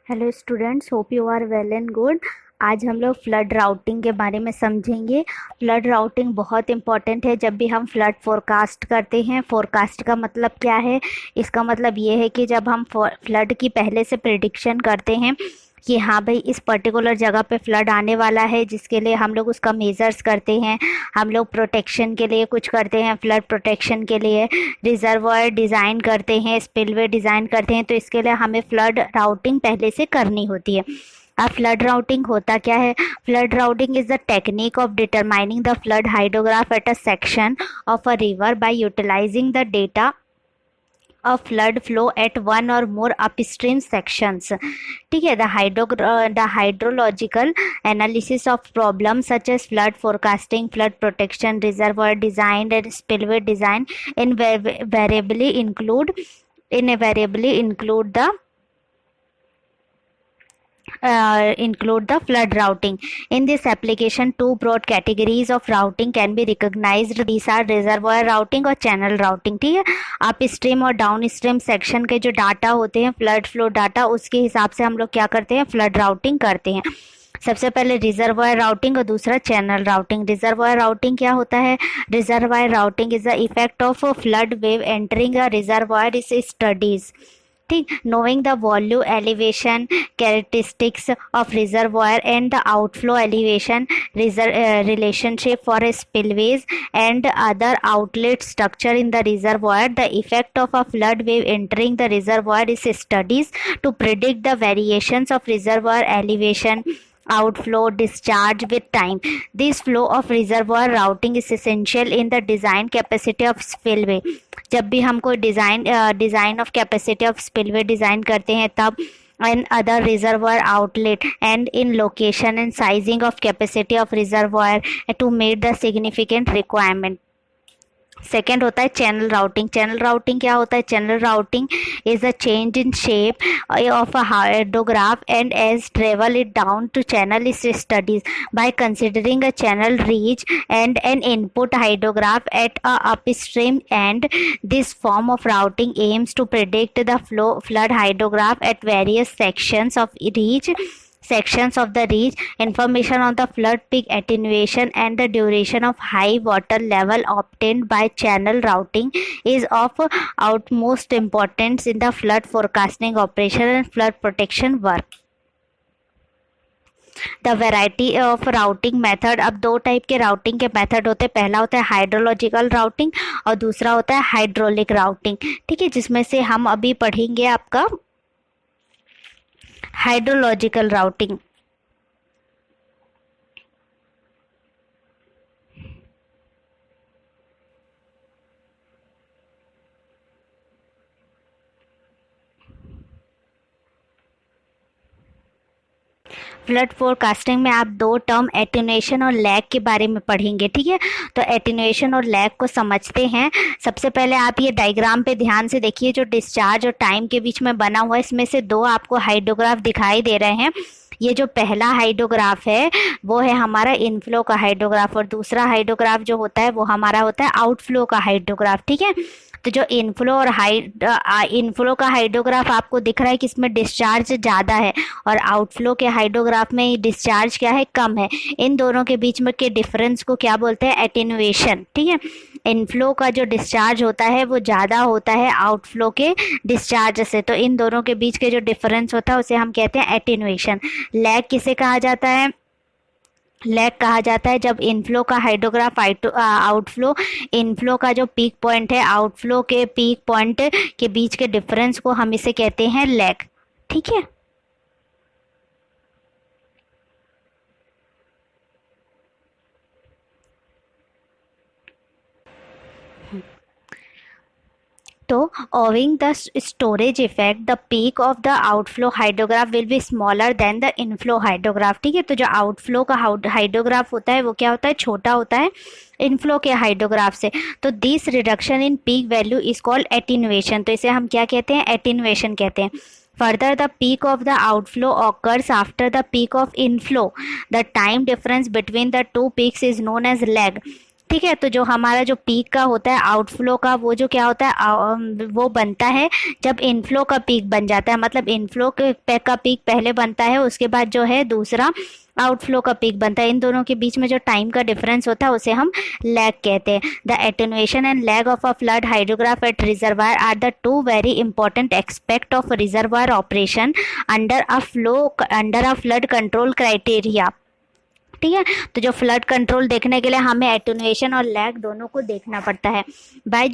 Hello students, hope you are well and good. आज हम लोग फ्लड राउटिंग के बारे में समझेंगे। फ्लड राउटिंग बहुत इंपॉर्टेंट है जब भी हम फ्लड फोरकास्ट करते हैं। फोरकास्ट का मतलब क्या है? इसका मतलब ये है कि जब हम फ्लड की पहले से प्रिडिक्शन करते हैं कि हाँ भाई इस पर्टिकुलर जगह पे फ्लड आने वाला है, जिसके लिए हम लोग उसका मेजर्स करते हैं। हम लोग प्रोटेक्शन के लिए कुछ करते हैं, फ्लड प्रोटेक्शन के लिए रिजर्वायर डिज़ाइन करते हैं, स्पिलवे डिज़ाइन करते हैं। तो इसके लिए हमें फ्लड राउटिंग पहले से करनी होती है। अब फ्लड राउटिंग होता क्या है? Flood routing is the technique of determining the flood hydrograph at a section of a river by utilising the data of flood flow at one or more upstream sections. ठीक है, the hydrological analysis of problems such as flood forecasting, flood protection, reservoir design and spillway design invariably include the flood routing. In this application, two broad categories of routing can be recognized. These are reservoir routing और channel routing. ठीक है, up stream और down stream section के जो data होते हैं, flood flow data, उसके हिसाब से हम लोग क्या करते हैं? फ्लड राउटिंग करते हैं। सबसे पहले रिजर्वायर राउटिंग और दूसरा चैनल राउटिंग। रिजर्वायर राउटिंग क्या होता है? Reservoir routing is the effect of flood wave entering a reservoir is studies. ठीक, knowing the volume elevation characteristics of reservoir and the outflow elevation relationship for spillways and other outlet structure in the reservoir, the effect of a flood wave entering the reservoir is studies to predict the variations of reservoir elevation, outflow, discharge with time. This flow of reservoir routing is essential in the design capacity of spillway. जब भी हम कोई design of capacity of spillway design करते हैं तब and other reservoir outlet and in location and sizing of capacity of reservoir to meet the significant requirement. Second होता है channel routing. Channel routing क्या होता है? Channel routing is a change in shape of a hydrograph and as travel it down to channel is studies by considering a channel reach and an input hydrograph at a upstream and this form of routing aims to predict the flood hydrograph at various sections of the reach. Information on the flood peak attenuation and the duration of high water level obtained by channel routing is of utmost importance in the flood forecasting operation and flood protection work. The variety of routing method. अब दो type के routing के method होते हैं। पहला होता है hydrological routing और दूसरा होता है हाइड्रोलिक राउटिंग। ठीक है, जिसमें से हम अभी पढ़ेंगे आपका हाइड्रोलॉजिकल राउटिंग। फ्लड फोरकास्टिंग में आप दो टर्म एटेन्यूएशन और लैग के बारे में पढ़ेंगे। ठीक है, तो एटेन्यूएशन और लैग को समझते हैं। सबसे पहले आप ये डायग्राम पे ध्यान से देखिए, जो डिस्चार्ज और टाइम के बीच में बना हुआ है, इसमें से दो आपको हाइड्रोग्राफ दिखाई दे रहे हैं। ये जो पहला हाइड्रोग्राफ है वो है हमारा इनफ्लो का हाइड्रोग्राफ और दूसरा हाइड्रोग्राफ जो होता है वो हमारा होता है आउटफ्लो का हाइड्रोग्राफ। ठीक है, तो जो इनफ्लो का हाइड्रोग्राफ आपको दिख रहा है कि इसमें डिस्चार्ज ज़्यादा है और आउटफ्लो के हाइड्रोग्राफ में डिस्चार्ज क्या है? कम है। इन दोनों के बीच में के डिफरेंस को क्या बोलते हैं? एटेन्यूएशन। ठीक है, इनफ्लो का जो डिस्चार्ज होता है वो ज़्यादा होता है आउटफ्लो के डिस्चार्ज से, तो इन दोनों के बीच के जो डिफरेंस होता है उसे हम कहते हैं एटेन्यूएशन। लैग किसे कहा जाता है? लैग कहा जाता है जब इनफ्लो का हाइड्रोग्राफ आउटफ्लो, इनफ्लो का जो पीक पॉइंट है आउटफ्लो के पीक पॉइंट के बीच के डिफरेंस को हम इसे कहते हैं लैग। ठीक है, तो owing the storage effect the peak of the outflow hydrograph will be smaller than the inflow hydrograph। ठीक है, तो जो आउटफ्लो का हाइड्रोग्राफ होता है वो क्या होता है? छोटा होता है इनफ्लो के हाइड्रोग्राफ से। तो this reduction in peak value is called attenuation. तो इसे हम क्या कहते हैं? एटीन्यूएशन कहते हैं। Further, the peak of the outflow occurs after the peak of inflow. The time difference between the two peaks is known as lag. ठीक है। तो जो हमारा जो पीक का होता है आउटफ्लो का, वो जो क्या होता है वो बनता है जब इनफ्लो का पीक बन जाता है, मतलब इनफ्लो का पीक पहले बनता है, उसके बाद जो है दूसरा आउटफ्लो का पीक बनता है। इन दोनों के बीच में जो टाइम का डिफरेंस होता है उसे हम लैग कहते हैं। The attenuation and lag of a flood hydrograph at reservoir are the two very important expect of reservoir operation under a flood control criteria. ठीक है। तो जो फ्लड कंट्रोल देखने के लिए हमें एटेनुएशन और लैग दोनों को देखना पड़ता है। बाय